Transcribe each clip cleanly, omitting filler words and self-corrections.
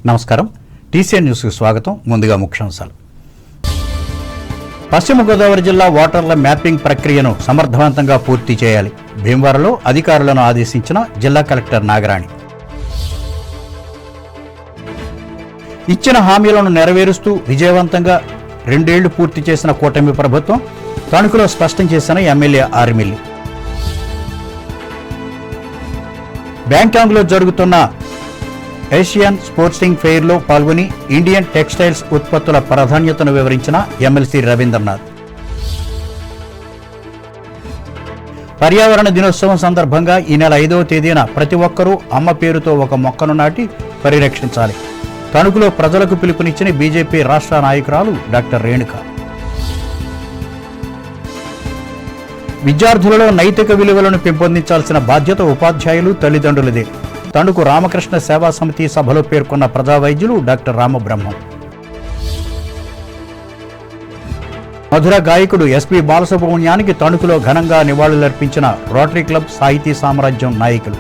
నమస్కారం. టీసీఎన్ న్యూస్కి స్వాగతం. ముందుగా ముఖ్యాంశాలు. పశ్చిమ గోదావరి జిల్లా ఓటర్ల మ్యాపింగ్ ప్రక్రియను సమర్థవంతంగా పూర్తి చేయాలి. భీమవరంలో అధికారులను ఆదేశించిన జిల్లా కలెక్టర్ నాగరాణి. ఇచ్చిన హామీలను నెరవేరుస్తూ విజయవంతంగా 2 ఏళ్లు పూర్తి చేసిన కూటమి ప్రభుత్వం తణుకులో స్పష్టం చేసిన ఎమ్మెల్యే ఆర్మిల్లి. బ్యాంకాంగ్లో జరుగుతున్న ఏషియన్ స్పోర్ట్సింగ్ ఫెయిర్లో పాల్గొని ఇండియన్ టెక్స్టైల్స్ ఉత్పత్తుల ప్రాధాన్యతను వివరించిన ఎమ్మెల్సీ రవీంద్రనాథ్. పర్యావరణ దినోత్సవం సందర్భంగా ఈ నెల 5వ తేదీన ప్రతి ఒక్కరూ అమ్మ పేరుతో ఒక మొక్కను నాటి పరిరక్షించాలి. తణుకులో ప్రజలకు పిలుపునిచ్చిన బీజేపీ రాష్ట్ర నాయకురాలు డాక్టర్ రేణుక. విద్యార్థులలో నైతిక విలువలను పెంపొందించాల్సిన బాధ్యత ఉపాధ్యాయులు, తల్లిదండ్రులదే. తణుకు రామకృష్ణ సేవా సమితి సభలో పేర్కొన్న ప్రజా వైద్యులు డాక్టర్ రామబ్రహ్మం. మధుర గాయకుడు ఎస్పీ బాలసుబ్రహ్మణ్యానికి తణుకులో ఘనంగా నివాళులర్పించిన రోటరీ క్లబ్, సాహితీ సామ్రాజ్యం నాయకులు.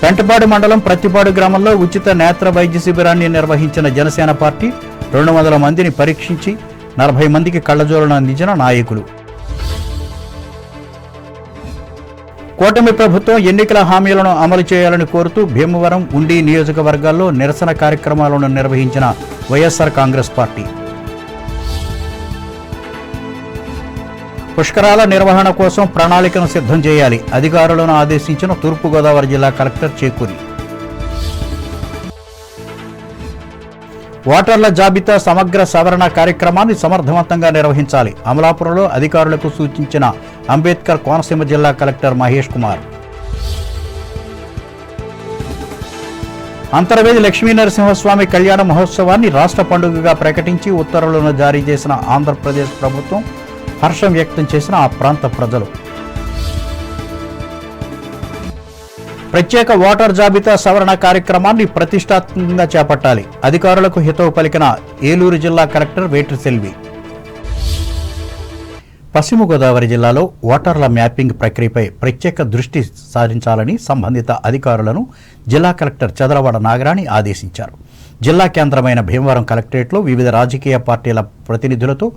పెంటపాడు మండలం ప్రత్తిపాడు గ్రామంలో ఉచిత నేత్ర వైద్య శిబిరాన్ని నిర్వహించిన జనసేన పార్టీ 200 మందిని పరీక్షించి 40 మందికి కళ్లజోలను అందించిన నాయకులు. కూటమి ప్రభుత్వం ఎన్నికల హామీలను అమలు చేయాలని కోరుతూ భీమవరం, ఉండి నియోజకవర్గాల్లో నిరసన కార్యక్రమాలను నిర్వహించిన వైఎస్ఆర్ కాంగ్రెస్ పార్టీ. పుష్కరాల నిర్వహణ కోసం ప్రణాళికను సిద్ధం చేయాలి. అధికారులను ఆదేశించిన తూర్పుగోదావరి జిల్లా కలెక్టర్ చేకూరి. ఓటర్ల జాబితా సమగ్ర సవరణ కార్యక్రమాన్ని సమర్థవంతంగా నిర్వహించాలి. అమలాపురంలో అధికారులకు సూచించిన అంబేద్కర్ కోనసీమ జిల్లా కలెక్టర్ మహేష్ కుమార్. అంతర్వేది లక్ష్మీ నరసింహస్వామి కళ్యాణ మహోత్సవాన్ని రాష్ట్ర పండుగగా ప్రకటించి ఉత్తర్వులను జారీ చేసిన ఆంధ్రప్రదేశ్ ప్రభుత్వం హర్షం వ్యక్తం చేసిన ఆ ప్రాంత ప్రజలు. ప్రత్యేక ఓటర్ జాబితా సవరణ కార్యక్రమాన్ని ప్రతిష్టాత్మకంగా చేపట్టాలి. అధికారులకు హితవు పలికిన ఏలూరు జిల్లా కలెక్టర్ వేట్రి సెల్వి. పశ్చిమ గోదావరి జిల్లాలో ఓటర్ల మ్యాపింగ్ ప్రక్రియపై ప్రత్యేక దృష్టి సారించాలని సంబంధిత అధికారులను జిల్లా కలెక్టర్ చదలవాడ నాగరాణి ఆదేశించారు. జిల్లా కేంద్రమైన భీమవరం కలెక్టరేట్లో వివిధ రాజకీయ పార్టీల ప్రతినిధులతో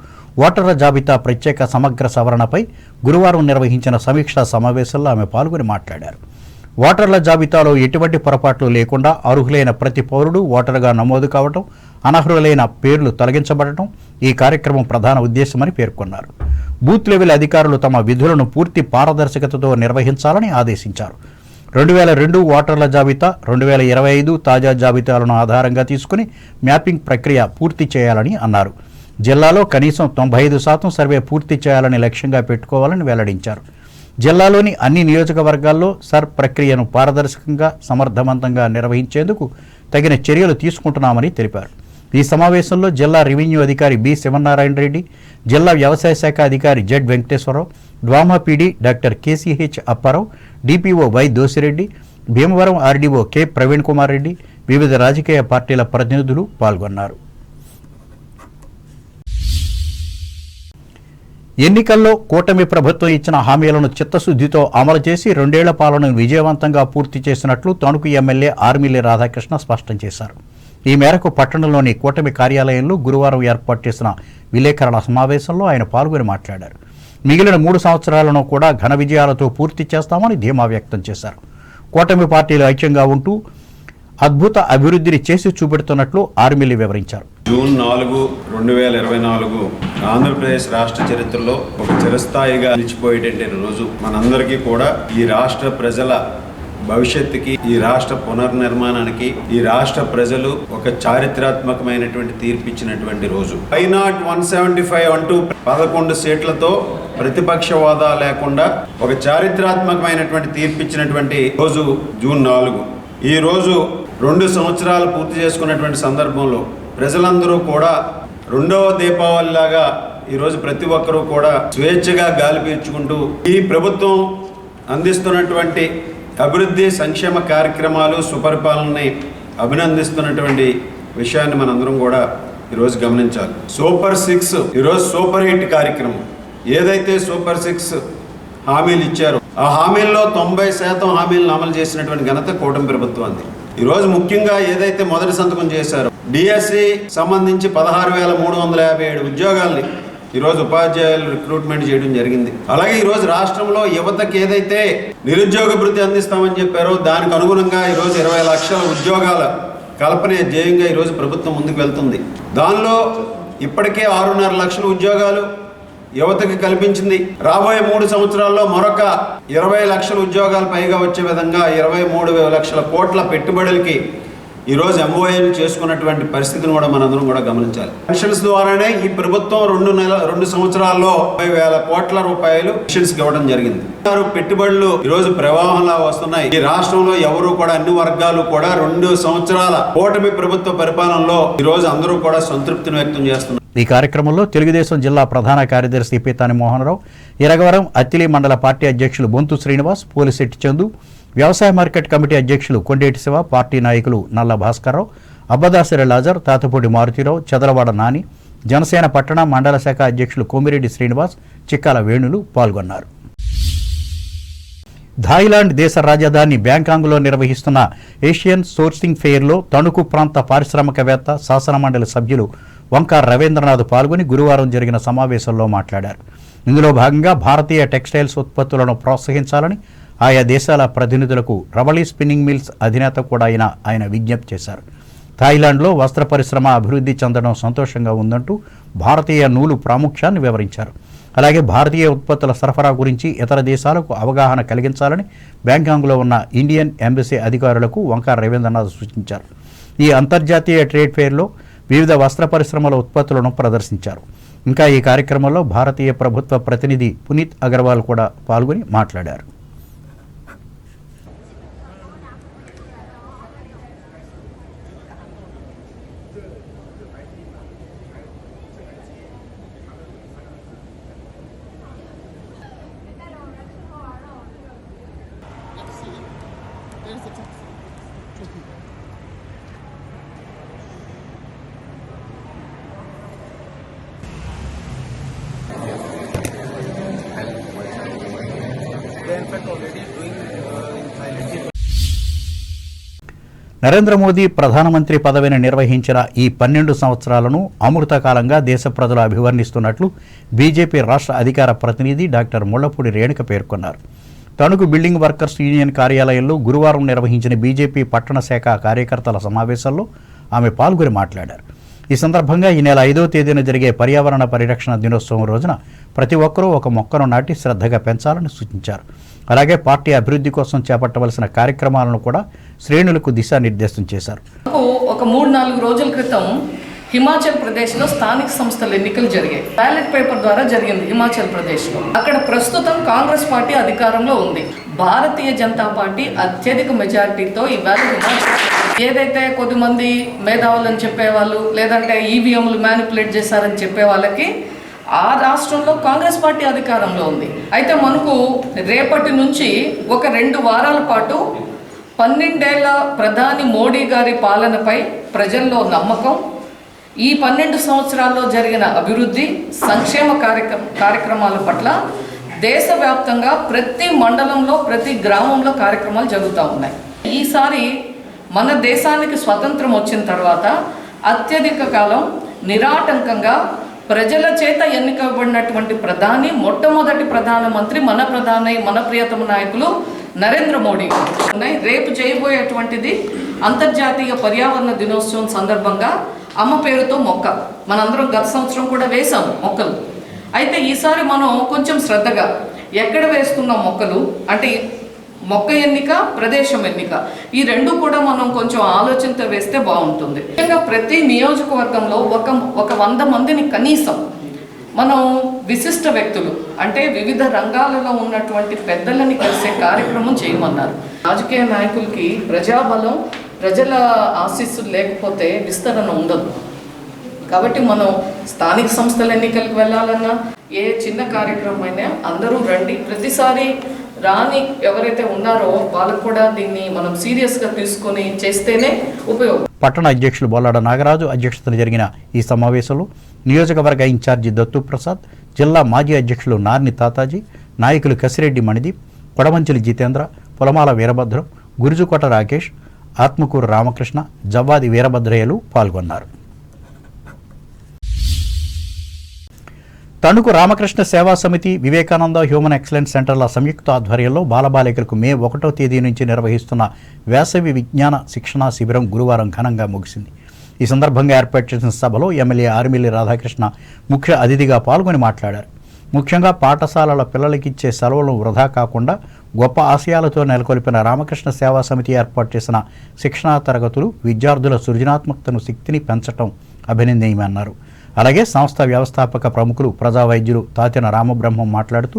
ఓటర్ల జాబితా ప్రత్యేక సమగ్ర సవరణపై గురువారం నిర్వహించిన సమీక్షా సమావేశంలో ఆమె పాల్గొని మాట్లాడారు. ఓటర్ల జాబితాలో ఎటువంటి పొరపాట్లు లేకుండా అర్హులైన ప్రతి పౌరుడు ఓటరుగా నమోదు కావడం, అనర్హులైన పేర్లు తొలగించబడటం ఈ కార్యక్రమం ప్రధాన ఉద్దేశమని పేర్కొన్నారు. బూత్ లెవెల్ అధికారులు తమ విధులను పూర్తి పారదర్శకతతో నిర్వహించాలని ఆదేశించారు. 2002 ఓటర్ల జాబితా, 2025 తాజా జాబితాలను ఆధారంగా తీసుకుని మ్యాపింగ్ ప్రక్రియ పూర్తి చేయాలని అన్నారు. జిల్లాలో కనీసం 95% సర్వే పూర్తి చేయాలని లక్ష్యంగా పెట్టుకోవాలని వెల్లడించారు. జిల్లాలోని అన్ని నియోజకవర్గాల్లో సర్ ప్రక్రియను పారదర్శకంగా, సమర్థవంతంగా నిర్వహించేందుకు తగిన చర్యలు తీసుకుంటున్నామని తెలిపారు. ఈ సమావేశంలో జిల్లా రెవెన్యూ అధికారి బి శివనారాయణ రెడ్డి, జిల్లా వ్యవసాయ శాఖ అధికారి Z Venkateswararao, DWAMA PD doctor KCH Apparao, DPO Y Dosireddy, Bhimavaram RDO K Praveen Kumar Reddy, వివిధ రాజకీయ పార్టీల ప్రతినిధులు పాల్గొన్నారు. ఎన్నికల్లో కూటమి ప్రభుత్వం ఇచ్చిన హామీలను చిత్తశుద్ధితో అమలు చేసి 2 ఏళ్ల పాలనను విజయవంతంగా పూర్తి చేసినట్లు తణుకు ఎమ్మెల్యే ఆర్మిల్లి రాధాకృష్ణ స్పష్టం చేశారు. ఈ మేరకు పట్టణంలోని కూటమి కార్యాలయంలో గురువారం ఏర్పాటు చేసిన విలేకరుల సమావేశంలో ఆయన పాల్గొని మాట్లాడారు. మిగిలిన 3 సంవత్సరాలను కూడా ఘన విజయాలతో పూర్తి చేస్తామని ధీమా వ్యక్తం చేశారు. కూటమి పార్టీలు ఐక్యంగా ఉంటూ అద్భుత అభివృద్ధిని చేసి చూపెడుతున్నట్లు ఆర్మిల్లి వివరించారు. జూన్ 4, 2024 ఆంధ్రప్రదేశ్ రాష్ట్ర చరిత్రలో ఒక చిరస్థాయిగా నిలిచిపోయేటువంటి రోజు. మనందరికీ కూడా ఈ రాష్ట్ర ప్రజల భవిష్యత్తుకి, ఈ రాష్ట్ర పునర్నిర్మాణానికి ఈ రాష్ట్ర ప్రజలు ఒక చారిత్రాత్మకమైనటువంటి తీర్పిచ్చినటువంటి రోజు. 175 అంటూ 11 సీట్లతో ప్రతిపక్ష హోదా లేకుండా ఒక చారిత్రాత్మకమైనటువంటి తీర్పిచ్చినటువంటి రోజు జూన్ 4. ఈ రోజు 2 సంవత్సరాలు పూర్తి చేసుకున్నటువంటి సందర్భంలో ప్రజలందరూ కూడా 2వ దీపావళిలాగా ఈరోజు ప్రతి ఒక్కరూ కూడా స్వేచ్ఛగా గాలి పీల్చుకుంటూ ఈ ప్రభుత్వం అందిస్తున్నటువంటి అభివృద్ధి, సంక్షేమ కార్యక్రమాలు, సుపరిపాలనని అభినందిస్తున్నటువంటి విషయాన్ని మనందరం కూడా ఈరోజు గమనించాలి. సూపర్ 6 ఈరోజు సూపర్ హిట్ కార్యక్రమం. ఏదైతే సూపర్ 6 హామీలు ఇచ్చారో ఆ హామీల్లో 90% హామీలను అమలు చేసినటువంటి ఘనత కూటమి ప్రభుత్వాన్ని. ఈరోజు ముఖ్యంగా ఏదైతే మొదటి సంతకం చేశారో డిఎస్సి సంబంధించి 16,357 ఉద్యోగాల్ని ఈరోజు ఉపాధ్యాయులు రిక్రూట్మెంట్ చేయడం జరిగింది. అలాగే ఈరోజు రాష్ట్రంలో యువతకి ఏదైతే నిరుద్యోగ భృతి అందిస్తామని చెప్పారో దానికి అనుగుణంగా ఈరోజు 20 లక్షల ఉద్యోగాల కల్పనే ధ్యేయంగా ఈరోజు ప్రభుత్వం ముందుకు వెళ్తుంది. దానిలో ఇప్పటికే 6.5 లక్షల ఉద్యోగాలు యువతకి కల్పించింది. రాబోయే 3 సంవత్సరాల్లో మరొక 20 లక్షల ఉద్యోగాలు పైగా వచ్చే విధంగా 23 లక్షల కోట్ల పెట్టుబడులకి ఈరోజు ఎంఓఏలు చేసుకున్నటువంటి పరిస్థితిని కూడా మనందరం కూడా గమనించాలి. పెన్షన్స్ ద్వారానే ఈ ప్రభుత్వం 2 సంవత్సరాల్లో 50,000 కోట్ల రూపాయలు పెన్షన్స్ ఇవ్వడం జరిగింది. పెట్టుబడులు ఈరోజు ప్రవాహంలా వస్తున్నాయి. ఈ రాష్ట్రంలో ఎవరు కూడా అన్ని వర్గాలు కూడా 2 సంవత్సరాల కూటమి ప్రభుత్వ పరిపాలనలో ఈరోజు అందరూ కూడా సంతృప్తిని వ్యక్తం చేస్తున్నారు. ఈ కార్యక్రమంలో తెలుగుదేశం జిల్లా ప్రధాన కార్యదర్శి పీతాని మోహనరావు, ఇరగవరం అత్తిలి మండల పార్టీ అధ్యక్షులు బొంతు శ్రీనివాస్, పోలిశెట్టి చందు, వ్యవసాయ మార్కెట్ కమిటీ అధ్యక్షులు కొండేటి శివ, పార్టీ నాయకులు నల్ల భాస్కర్రావు, అబ్బదాసరి లాజర్, తాతపూడి మారుతిరావు, చదలవాడ నాని, జనసేన పట్టణ మండల శాఖ అధ్యక్షులు కోమిరెడ్డి శ్రీనివాస్, చిక్కాల వేణులు పాల్గొన్నారు. థాయిలాండ్ దేశ రాజధాని బ్యాంకాంగ్లో నిర్వహిస్తున్న ఏషియన్ సోర్సింగ్ ఫెయిర్లో తణుకు ప్రాంత పారిశ్రామికవేత్త, శాసనమండలి సభ్యులు వంకార్ రవీంద్రనాథ్ పాల్గొని గురువారం జరిగిన సమావేశంలో మాట్లాడారు. ఇందులో భాగంగా భారతీయ టెక్స్టైల్స్ ఉత్పత్తులను ప్రోత్సహించాలని ఆయా దేశాల ప్రతినిధులకు రవళి స్పిన్నింగ్ మిల్స్ అధినేత కూడా ఆయన విజ్ఞప్తి చేశారు. థాయిలాండ్లో వస్త్ర పరిశ్రమ అభివృద్ధి చెందడం సంతోషంగా ఉందంటూ భారతీయ నూలు ప్రాముఖ్యాన్ని వివరించారు. అలాగే భారతీయ ఉత్పత్తుల సరఫరా గురించి ఇతర దేశాలకు అవగాహన కలిగించాలని బ్యాంకాంగ్లో ఉన్న ఇండియన్ ఎంబసీ అధికారులకు వంకార్ రవీంద్రనాథ్ సూచించారు. ఈ అంతర్జాతీయ ట్రేడ్ ఫెయిర్లో వివిధ వస్త్ర పరిశ్రమల ఉత్పత్తులను ప్రదర్శించారు. ఇంకా ఈ కార్యక్రమంలో భారతీయ ప్రభుత్వ ప్రతినిధి పునీత్ అగర్వాల్ కూడా పాల్గొని మాట్లాడారు. నరేంద్ర మోదీ ప్రధానమంత్రి పదవిని నిర్వహించిన ఈ 12 సంవత్సరాలను అమృతకాలంగా దేశ ప్రజలు అభివర్ణిస్తున్నట్లు బీజేపీ రాష్ట్ర అధికార ప్రతినిధి డాక్టర్ ముళ్లపూడి రేణుక పేర్కొన్నారు. తణుకు బిల్డింగ్ వర్కర్స్ యూనియన్ కార్యాలయంలో గురువారం నిర్వహించిన బీజేపీ పట్టణ శాఖ కార్యకర్తల సమావేశంలో ఆమె పాల్గొని మాట్లాడారు. ఈ సందర్భంగా ఈ నెల 5వ తేదీన జరిగే పర్యావరణ పరిరక్షణ దినోత్సవం రోజున ప్రతి ఒక్కరూ ఒక మొక్కను నాటి శ్రద్ధగా పెంచాలని సూచించారు. అలాగే పార్టీ అభివృద్ధి కోసం చేపట్టవలసిన కార్యక్రమాలను కూడా శ్రేణులకు దిశానిర్దేశం చేశారు. ఒక 3-4 రోజుల క్రితం హిమాచల్ ప్రదేశ్లో స్థానిక సంస్థల ఎన్నికలు జరిగాయి. బ్యాలెట్ పేపర్ ద్వారా జరిగింది హిమాచల్ ప్రదేశ్లో. అక్కడ ప్రస్తుతం కాంగ్రెస్ పార్టీ అధికారంలో ఉంది. భారతీయ జనతా పార్టీ అత్యధిక మెజారిటీతో ఇవాళ ఏదైతే కొద్దిమంది మేధావులని చెప్పేవాళ్ళు, లేదంటే ఈవీఎంలు మ్యానిపులేట్ చేశారని చెప్పే వాళ్ళకి ఆ రాష్ట్రంలో కాంగ్రెస్ పార్టీ అధికారంలో ఉంది. అయితే మనకు రేపటి నుంచి ఒక 2 వారాల పాటు 12 ఏళ్ల ప్రధాని మోడీ గారి పాలనపై ప్రజల్లో నమ్మకం, ఈ 12 సంవత్సరాల్లో జరిగిన అభివృద్ధి సంక్షేమ కార్యక్రమాల పట్ల దేశవ్యాప్తంగా ప్రతి మండలంలో ప్రతి గ్రామంలో కార్యక్రమాలు జరుగుతూ ఉన్నాయి. ఈసారి మన దేశానికి స్వతంత్రం వచ్చిన తర్వాత అత్యధిక కాలం నిరాటంకంగా ప్రజల చేత ఎన్నికబడినటువంటి ప్రధాని, మొట్టమొదటి ప్రధానమంత్రి, మన ప్రియతమ నాయకులు నరేంద్ర మోడీ ఉన్నాయి. రేపు చేయబోయేటువంటిది అంతర్జాతీయ పర్యావరణ దినోత్సవం సందర్భంగా అమ్మ పేరుతో మొక్క. మనందరం గత సంవత్సరం కూడా వేసాము మొక్కలు. అయితే ఈసారి మనం కొంచెం శ్రద్ధగా ఎక్కడ వేస్తున్నాం మొక్కలు అంటే మొక్క ఎన్నిక, ప్రదేశం ఎన్నిక, ఈ 2 కూడా మనం కొంచెం ఆలోచనతో వేస్తే బాగుంటుంది. ముఖ్యంగా ప్రతి నియోజకవర్గంలో ఒక 100 మందిని కనీసం మనం విశిష్ట వ్యక్తులు అంటే వివిధ రంగాలలో ఉన్నటువంటి పెద్దలని కలిసే కార్యక్రమం చేయమన్నారు. రాజకీయ నాయకులకి ప్రజాబలం, ప్రజల ఆశీస్సులు లేకపోతే విస్తరణ ఉండదు. కాబట్టి మనం స్థానిక సంస్థల ఎన్నికలకు వెళ్ళాలన్నా ఏ చిన్న కార్యక్రమం అయినా అందరూ రండి. ప్రతిసారి రాని ఎవరైతే ఉన్నారో వాళ్ళకు కూడా దీన్ని మనం సీరియస్గా తీసుకొని చేస్తేనే ఉపయోగం. పట్టణ అధ్యక్షులు బొల్లాడ నాగరాజు అధ్యక్షతన జరిగిన ఈ సమావేశంలో నియోజకవర్గ ఇన్ఛార్జి దత్తు ప్రసాద్, జిల్లా మాజీ అధ్యక్షులు నార్ని తాతాజీ, నాయకులు కసిరెడ్డి మణిదీప్, కొడమంచిలి జితేంద్ర, పొలమాల వీరభద్రం, గురుజుకోట రాకేష్, ఆత్మకూరు రామకృష్ణ, జవ్వాది వీరభద్రయ్యలు పాల్గొన్నారు. తణుకు రామకృష్ణ సేవా సమితి, వివేకానంద హ్యూమన్ ఎక్సలెన్స్ సెంటర్ల సంయుక్త ఆధ్వర్యంలో బాలబాలికలకు మే 1వ తేదీ నుంచి నిర్వహిస్తున్న వేసవి విజ్ఞాన శిక్షణా శిబిరం గురువారం ఘనంగా ముగిసింది. ఈ సందర్భంగా ఏర్పాటు చేసిన సభలో ఎమ్మెల్యే ఆర్మిల్లి రాధాకృష్ణ ముఖ్య అతిథిగా పాల్గొని మాట్లాడారు. ముఖ్యంగా పాఠశాలల పిల్లలకిచ్చే సెలవులను వృధా కాకుండా గొప్ప ఆశయాలతో నెలకొల్పిన రామకృష్ణ సేవా సమితి ఏర్పాటు చేసిన శిక్షణా తరగతులు విద్యార్థుల సృజనాత్మకతను శక్తిని పెంచడం అభినందనీయమన్నారు. అలాగే సంస్థ వ్యవస్థాపక ప్రముఖులు, ప్రజా వైద్యులు తాతిన రామబ్రహ్మం మాట్లాడుతూ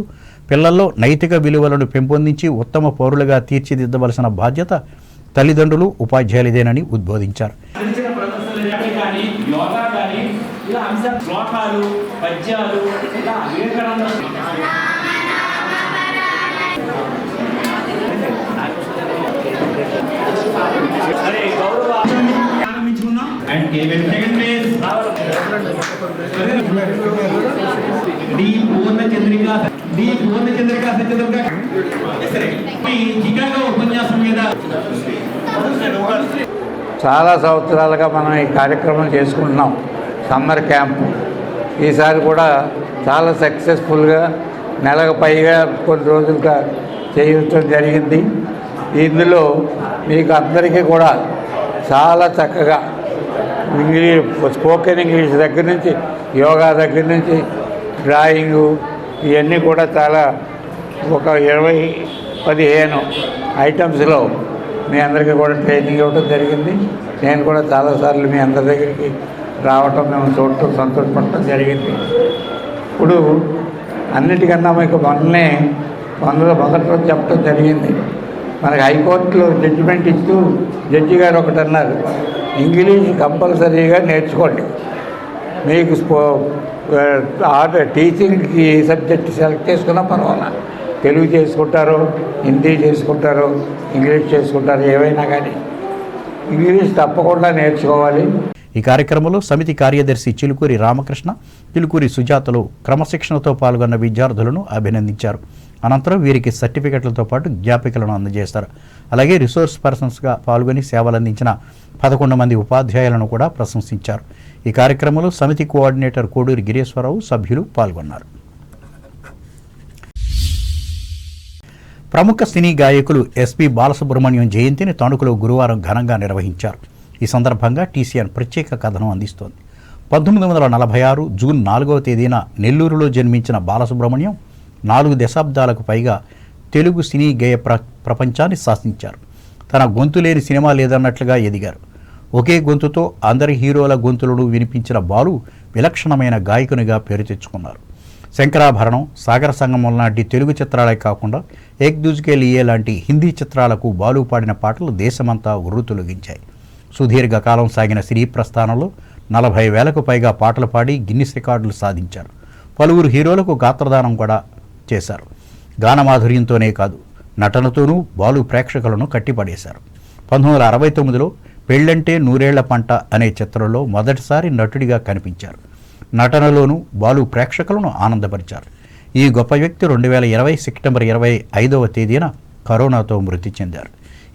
పిల్లల్లో నైతిక విలువలను పెంపొందించి ఉత్తమ పౌరులుగా తీర్చిదిద్దవలసిన బాధ్యత తల్లిదండ్రులు, ఉపాధ్యాయులదేనని ఉద్బోధించారు. And came in second place. D. Purnachandrika Satyadurga. Chicago ఉపన్యాసం మీద చాలా సంవత్సరాలుగా మనం ఈ కార్యక్రమం చేసుకుంటున్నాం. సమ్మర్ క్యాంప్ ఈసారి కూడా చాలా సక్సెస్ఫుల్గా నెలకు పైగా కొన్ని రోజులుగా చేయడం జరిగింది. ఇందులో మీకు అందరికీ కూడా చాలా చక్కగా స్పోకెన్ ఇంగ్లీష్ దగ్గర నుంచి, యోగా దగ్గర నుంచి, డ్రాయింగు ఇవన్నీ కూడా చాలా ఒక 20-15 ఐటమ్స్లో మీ అందరికీ కూడా ట్రైనింగ్ ఇవ్వడం జరిగింది. నేను కూడా చాలాసార్లు మీ అందరి దగ్గరికి రావటం, మేము చూడటం, సంతోషపడటం జరిగింది. ఇప్పుడు అన్నిటికన్నా మీకు మొదటి రోజు చెప్పడం జరిగింది. మనకి హైకోర్టులో జడ్జిమెంట్ ఇస్తూ జడ్జి గారు ఒకటి అన్నారు, ఇంగ్లీష్ కంపల్సరీగా నేర్చుకోండి. మీకు టీచింగ్కి ఏ సబ్జెక్ట్ సెలెక్ట్ చేసుకున్నా పర్వాలా, తెలుగు చేసుకుంటారో, హిందీ చేసుకుంటారో, ఇంగ్లీష్ చేసుకుంటారో, ఏవైనా కానీ ఇంగ్లీష్ తప్పకుండా నేర్చుకోవాలి. ఈ కార్యక్రమంలో సమితి కార్యదర్శి చిలుకూరి రామకృష్ణ, చిలుకూరి సుజాతలు క్రమశిక్షణతో పాల్గొన్న విద్యార్థులను అభినందించారు. అనంతరం వీరికి సర్టిఫికెట్లతో పాటు జ్ఞాపికలను అందజేశారు. అలాగే రిసోర్స్ పర్సన్స్గా పాల్గొని సేవలందించిన 11 మంది ఉపాధ్యాయులను కూడా ప్రశంసించారు. ఈ కార్యక్రమంలో సమితి కోఆర్డినేటర్ కోడూరి గిరీశ్వరరావు, సభ్యులు పాల్గొన్నారు. ప్రముఖ సినీ గాయకులు ఎస్పి బాలసుబ్రహ్మణ్యం జయంతిని తణుకులో గురువారం ఘనంగా నిర్వహించారు. ఈ సందర్భంగా టీసీఎన్ ప్రత్యేక కథనం అందిస్తోంది. 1946 జూన్ 4వ తేదీన నెల్లూరులో జన్మించిన బాలసుబ్రహ్మణ్యం 4 దశాబ్దాలకు పైగా తెలుగు సినీ గేయ ప్రపంచాన్ని శాసించారు. తన గొంతు లేని సినిమా లేదన్నట్లుగా ఎదిగారు. ఒకే గొంతుతో అందరి హీరోల గొంతులను వినిపించిన బాలు విలక్షణమైన గాయకునిగా పేరు తెచ్చుకున్నారు. శంకరాభరణం, సాగర సంగమం లాంటి తెలుగు చిత్రాలే కాకుండా ఏక్ దూజ్కే లియే లాంటి హిందీ చిత్రాలకు బాలు పాడిన పాటలు దేశమంతా ఉర్రూతొలగించాయి. సుదీర్ఘకాలం సాగిన సినీ ప్రస్థానంలో 40,000కు పైగా పాటలు పాడి గిన్నిస్ రికార్డులు సాధించారు. పలువురు హీరోలకు గాత్రదానం కూడా చేశారు. గానమాధుర్యంతోనే కాదు, నటనతోనూ బాలు ప్రేక్షకులను కట్టిపడేశారు. 1969లో పెళ్ళంటే నూరేళ్ల పంట అనే చిత్రంలో మొదటిసారి నటుడిగా కనిపించారు. నటనలోనూ బాలు ప్రేక్షకులను ఆనందపరిచారు. ఈ గొప్ప వ్యక్తి 2020 సెప్టెంబర్ 25వ తేదీన కరోనాతో మృతి చెందారు.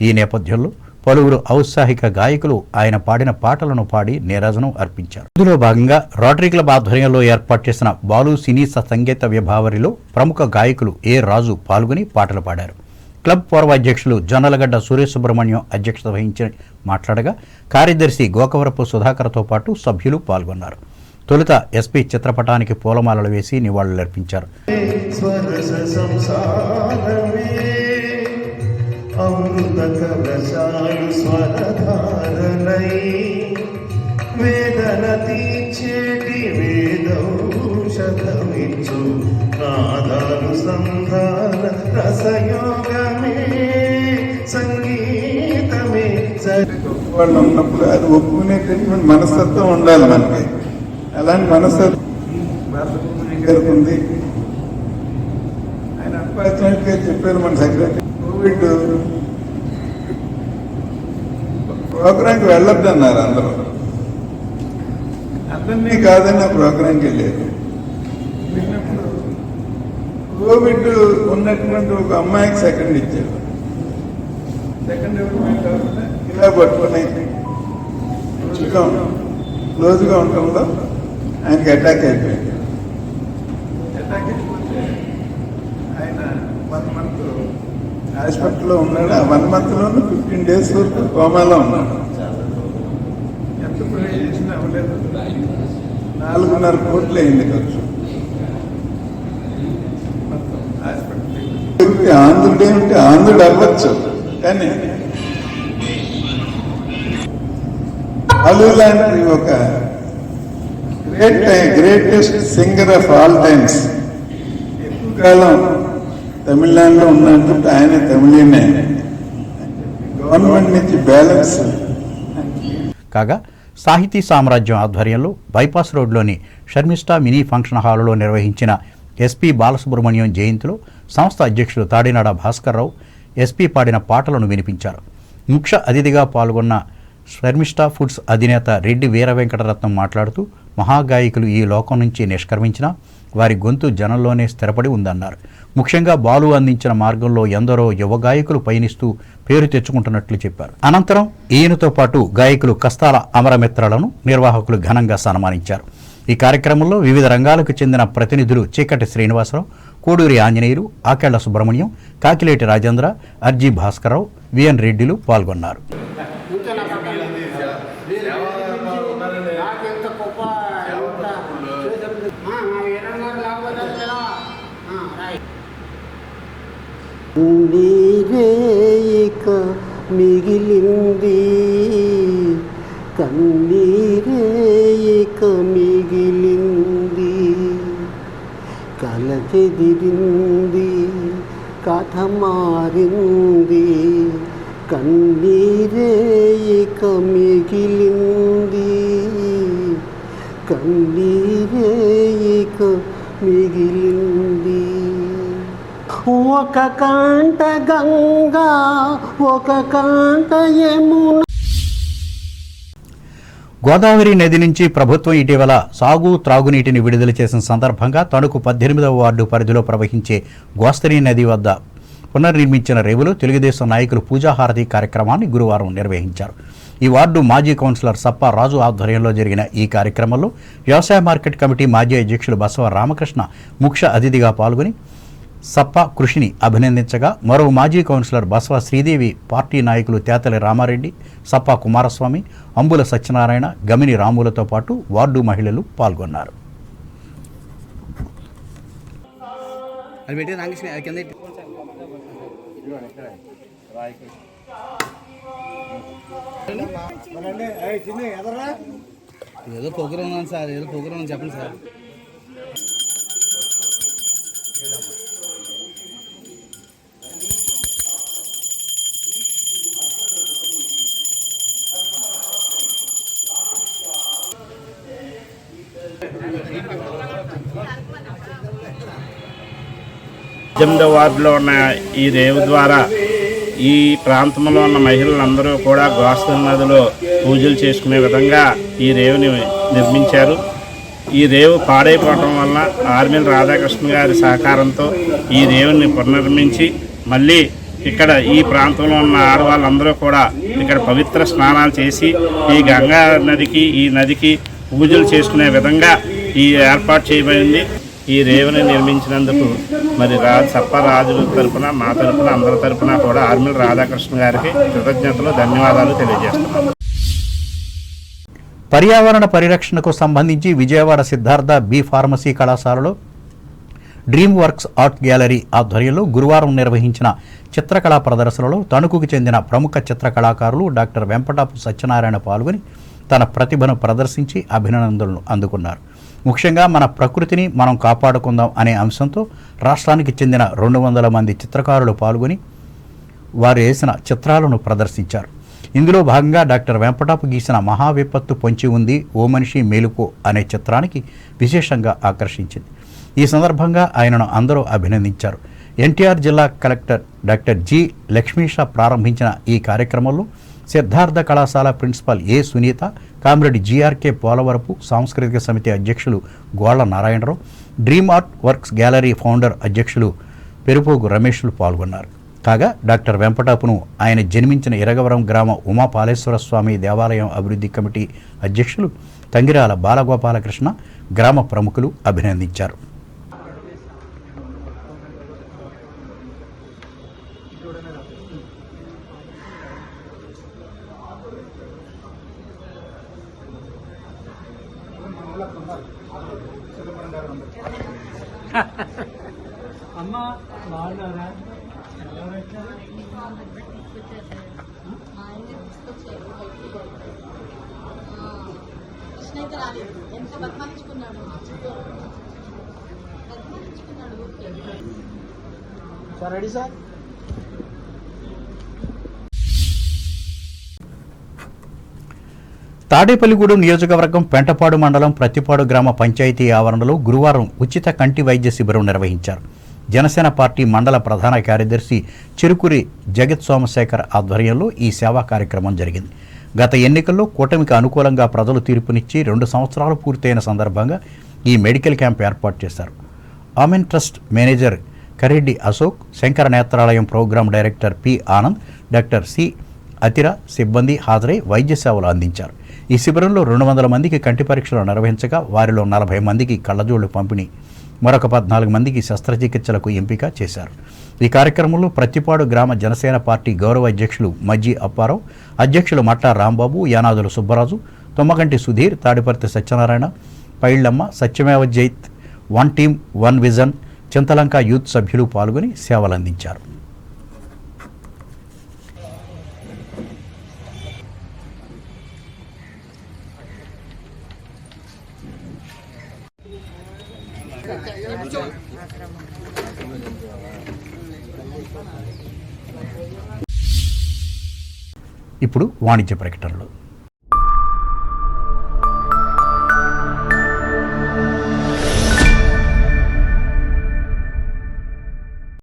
ఈ నేపథ్యంలో పలువురు ఔత్సాహిక గాయకులు ఆయన పాడిన పాటలను పాడి నీరాజనం అర్పించారు. ఇందులో భాగంగా రోటరీ క్లబ్ ఆధ్వర్యంలో ఏర్పాటు చేసిన బాలు సినీ సంగీత విభావరిలో ప్రముఖ గాయకులు ఏ రాజు పాల్గొని పాటలు పాడారు. క్లబ్ పూర్వ అధ్యక్షులు జొన్నలగడ్డ సురేష్ సుబ్రహ్మణ్యం అధ్యక్షత వహించి మాట్లాడగా కార్యదర్శి గోకవరపు సుధాకర్తో పాటు సభ్యులు పాల్గొన్నారు. తొలుత ఎస్పీ చిత్రపటానికి పూలమాలలు వేసి నివాళులర్పించారు. అమృత కలశాలు స్వరధారణై వేదన తీర్చేటి వేదౌషధమిచ్చు నాదానుసంధాన రసయోగమే సంగీతమే. వాళ్ళు ఉన్నప్పుడు అది ఒప్పుకునేటటువంటి మనస్తత్వం ఉండాలి మనకి. అలాంటి మనస్తత్వం గారికి ఉంది. ఆయన అప్పాచార్య చెప్పారు మన సెక్రటరీ, కోవిడ్ ప్రోగ్రాంకి వెళ్ళొద్దు అన్నారు. అందరినీ కాదని ఆ ప్రోగ్రాంకి వెళ్ళారు. వెళ్ళినప్పుడు కోవిడ్ ఉన్నటువంటి ఒక అమ్మాయికి సెకండ్ ఇచ్చారు. సెకండ్ ఇలా పట్టుకుని క్లోజ్గా ఉండటంలో ఆయనకి అటాక్ అయిపోయింది. అటాక్ అయిపోతే ఆయన 1 month హాస్పిటల్లో ఉన్నాడు. ఆ 1 monthలోనూ 15 days వరకు కోమాలో ఉన్నాడు. ఎంత ప్రే చేసినా అవ్వలేదు. 4.5 కోట్లు అయింది ఖర్చు. ఆంధ్రుడు ఏమిటి, ఆంధ్రుడు అవ్వచ్చు, కానీ అలు లాంటి ఒక greatest singer of all times ఎక్కువ కాలం తమిళనాడులో ఉన్నట్టు ఆయన తమిళనే గవర్నమెంట్ నుంచి బ్యాలెన్స్. కాగా సాహితీ సామ్రాజ్యం ఆధ్వర్యంలో బైపాస్ రోడ్లోని షర్మిష్ఠా మినీ ఫంక్షన్ హాలులో నిర్వహించిన ఎస్పీ బాలసుబ్రహ్మణ్యం జయంతిలో సంస్థ అధ్యక్షులు తాడినాడ భాస్కర్రావు ఎస్పీ పాడిన పాటలను వినిపించారు. ముఖ్య అతిథిగా పాల్గొన్న షర్మిష్ఠా ఫుడ్స్ అధినేత రెడ్డి వీర వెంకటరత్నం మాట్లాడుతూ మహాగాయకులు ఈ లోకం నుంచి నిష్క్రమించినా వారి గొంతు జనంలోనే స్థిరపడి ఉందన్నారు. ముఖ్యంగా బాలు అందించిన మార్గంలో ఎందరో యువ గాయకులు పయనిస్తూ పేరు తెచ్చుకుంటున్నట్లు చెప్పారు. అనంతరం ఈయనతో పాటు గాయకులు కస్తాల అమరమిత్రలను నిర్వాహకులు ఘనంగా సన్మానించారు. ఈ కార్యక్రమంలో వివిధ రంగాలకు చెందిన ప్రతినిధులు చీకటి శ్రీనివాసరావు, కోడూరి ఆంజనేయులు, ఆకెళ్ల సుబ్రహ్మణ్యం, కాకిలేటి రాజేంద్ర, అర్జీ భాస్కరరావు, విఎన్ రెడ్డిలు పాల్గొన్నారు. కన్నీరేక మిగిలింది, కన్నీరేక మిగిలింది, కల చెదిరింది, కథ మారింది, కన్నీరేక మిగిలింది, కన్నీరేక మిగిలింది. ఒక కాంట గంగా, ఒక కాంట యమున. గోదావరి నది నుంచి ప్రభుత్వం ఇటీవల సాగు త్రాగునీటిని విడుదల చేసిన సందర్భంగా తణుకు 18వ వార్డు పరిధిలో ప్రవహించే గోస్తరి నది వద్ద పునర్నిర్మించిన రేవులో తెలుగుదేశం నాయకులు పూజాహారతి కార్యక్రమాన్ని గురువారం నిర్వహించారు. ఈ వార్డు మాజీ కౌన్సిలర్ సప్ప రాజు ఆధ్వర్యంలో జరిగిన ఈ కార్యక్రమంలో వ్యవసాయ మార్కెట్ కమిటీ మాజీ అధ్యక్షులు బసవ రామకృష్ణ ముఖ్య అతిథిగా పాల్గొని సప్ప కృషిని అభినందించగా, మరో మాజీ కౌన్సిలర్ బసవ శ్రీదేవి, పార్టీ నాయకులు తేతలి రామారెడ్డి, సప్ప కుమారస్వామి, అంబుల సత్యనారాయణ, గమిని రాములతో పాటు వార్డు మహిళలు పాల్గొన్నారు. ఏదో ప్రోగ్రామ్ ఉన్నాను సార్, ఏదో ప్రోగ్రామ్ చెప్పండి సార్. వార్డులో ఉన్న ఈ రేవు ద్వారా ఈ ప్రాంతంలో ఉన్న మహిళలందరూ కూడా గోస్తరి నదిలో పూజలు చేసుకునే విధంగా ఈ రేవుని నిర్మించారు. ఈ రేవు పాడైపోవటం వల్ల ఆర్మీల రాధాకృష్ణ గారి సహకారంతో ఈ రేవుని పునర్నిర్మించి మళ్ళీ ఇక్కడ ఈ ప్రాంతంలో ఉన్న ఆడవాళ్ళందరూ కూడా ఇక్కడ పవిత్ర స్నానాలు చేసి ఈ గంగా నదికి, ఈ నదికి పూజలు చేసుకునే విధంగా ఈ ఏర్పాటు చేయబడింది. ఈ రేవుని నిర్మించినందుకు మరి సప్ప రాజుల తరపున, మా తరపున, అందరి తరపున కూడా ఆర్మీల రాధాకృష్ణ గారికి కృతజ్ఞతలు, ధన్యవాదాలు తెలియజేస్తున్నాను. పర్యావరణ పరిరక్షణకు సంబంధించి విజయవాడ సిద్ధార్థ బి ఫార్మసీ కళాశాలలో డ్రీమ్ వర్క్స్ ఆర్ట్ గ్యాలరీ ఆధ్వర్యంలో గురువారం నిర్వహించిన చిత్రకళా ప్రదర్శనలో తణుకుకు చెందిన ప్రముఖ చిత్రకళాకారులు డాక్టర్ వెంపటాపు సత్యనారాయణ పాల్గొని తన ప్రతిభను ప్రదర్శించి అభినందనలు అందుకున్నారు. ముఖ్యంగా మన ప్రకృతిని మనం కాపాడుకుందాం అనే అంశంతో రాష్ట్రానికి చెందిన 200 మంది చిత్రకారులు పాల్గొని వారు వేసిన చిత్రాలను ప్రదర్శించారు. ఇందులో భాగంగా డాక్టర్ వెంపటాపు గీసిన మహావిపత్తు పొంచి ఉంది ఓ మనిషి మేలుకో అనే చిత్రానికి విశేషంగా ఆకర్షించింది. ఈ సందర్భంగా ఆయనను అందరూ అభినందించారు. ఎన్టీఆర్ జిల్లా కలెక్టర్ డాక్టర్ జి లక్ష్మీష ప్రారంభించిన ఈ కార్యక్రమంలో సిద్ధార్థ కళాశాల principal A Sunitha, comrade GRK Polavarapu సాంస్కృతిక సమితి అధ్యక్షులు Golla Narayanarao, dream art works gallery founder అధ్యక్షులు పెరుపోగు రమేష్లు పాల్గొన్నారు. కాగా డాక్టర్ వెంపటాపును ఆయన జన్మించిన ఇరగవరం గ్రామ ఉమాపాలేశ్వర స్వామి దేవాలయం అభివృద్ధి కమిటీ అధ్యక్షులు తంగిరాల బాలగోపాలకృష్ణ, గ్రామ ప్రముఖులు అభినందించారు. అమ్మా బాగున్నారా? ఎంత బతమాయించుకున్నాడు సార్. Ready sir. తాడేపల్లిగూడెం నియోజకవర్గం పెంటపాడు మండలం ప్రతిపాడు గ్రామ పంచాయతీ ఆవరణలో గురువారం ఉచిత కంటి వైద్య శిబిరం నిర్వహించారు. జనసేన పార్టీ మండల ప్రధాన కార్యదర్శి చెరుకురి జగత్ సోమశేఖర్ ఆధ్వర్యంలో ఈ సేవా కార్యక్రమం జరిగింది. గత ఎన్నికల్లో కూటమికి అనుకూలంగా ప్రజలు తీర్పునిచ్చి 2 సంవత్సరాలు పూర్తయిన సందర్భంగా ఈ మెడికల్ క్యాంప్ ఏర్పాటు చేశారు. Amen trust manager Kareddy Ashok, Sankara నేత్రాలయం program director P Anand, doctor C Athira సిబ్బంది హాజరై వైద్య సేవలు అందించారు. ఈ శిబిరంలో 200 మందికి కంటి పరీక్షలు నిర్వహించగా వారిలో 40 మందికి కళ్ళజోళ్లు పంపిణీ, మరొక 14 మందికి శస్త్రచికిత్సలకు ఎంపిక చేశారు. ఈ కార్యక్రమంలో ప్రతిపాడు గ్రామ జనసేన పార్టీ గౌరవ అధ్యక్షులు మజ్జి అప్పారావు, అధ్యక్షులు మట్టా Rambabu, యానాదుల Subbaraju, Tummaganti Sudheer, Tadiparthi Satyanarayana, Pailamma, Satyameva Jait, one team one vision, Chintalanka youth సభ్యులు పాల్గొని సేవలందించారు. ఇప్పుడు వాణిజ్య ప్రకటనలు.